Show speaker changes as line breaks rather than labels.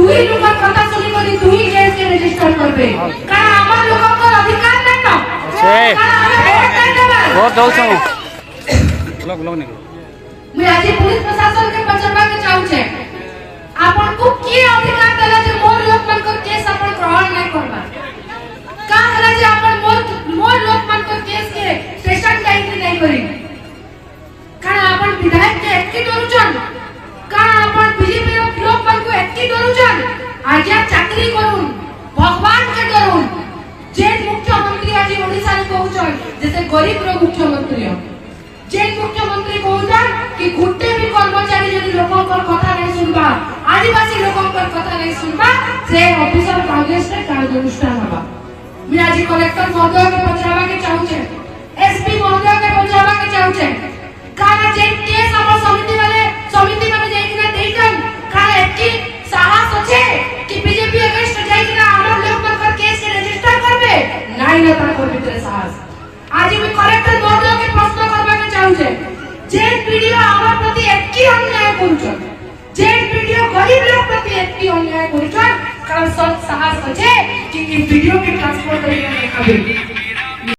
দুই লোকের কথা শুনি করে দুই কেস কে রেজিস্টার করবে কারণ আমার লোকଙ୍କର ଅଧିକାର নাই না
बहुत दौड़ छो ब्लॉग ब्लॉग नहीं
मैं आज पुलिस प्रशासन के पचरवा के चाहू छे आपन को की अधिकार देला जे मोर लोक मन को केस अपन ग्रहण नहीं करबा का हला जे अपन मोर लोक मन को केस के स्टेशन जाई कि नहीं करी कारण अपन विधायक के एक्की डरुचन कारण अपन बीजेपी लोक मन को एक्की डरुचन आज्ञा चाकरी करून भगवान के डरून जे मुख्यमंत्री आज ओडिसा रे कहउछन जैसे गरीब रो मुख्यमंत्री हो जे मुख्यमंत्री कहउछन कि गुटे भी कर्मचारी यदि लोगों को कथा नहीं सुनबा आदिवासी लोगों को कथा नहीं सुनबा से ऑफिसर कांग्रेस रे कार्यानुष्ठान होबा मैं आज कलेक्टर महोदय के पचरावा के चाहू छे एसपी महोदय के पचरावा के चाहू छे काना जे केस हमर समिति में जाई किना देइकन काना एकी साहस अछि कि बीजेपी अगेंस्ट जाई किना हमर लोग पर केस के रजिस्टर करबे नाही ना तार भीतर साहस आज मैं कलेक्टर महोदय के प्रश्न करबा के चाहू छे जे वीडियो हमर प्रति एकी अन्याय करूछन जे वीडियो गरीब लोग प्रति एकी अन्याय करूछन कारण सब साहस अछि कि वीडियो के ट्रांसफर करिके देखाबे